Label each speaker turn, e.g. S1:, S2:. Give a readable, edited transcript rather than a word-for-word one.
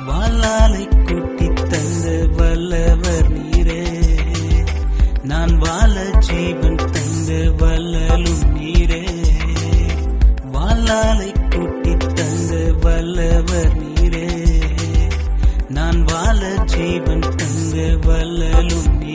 S1: வாளாலை கூட்டி தந்த வல்லவர் நீரே, நான் வாழ ஜீவன் தந்த வல்லலும் நீரே. வாளாலை கூட்டி தந்த வல்லவர் நீரே, நான் வாழ ஜீவன் தந்த வல்லலும் நீரே.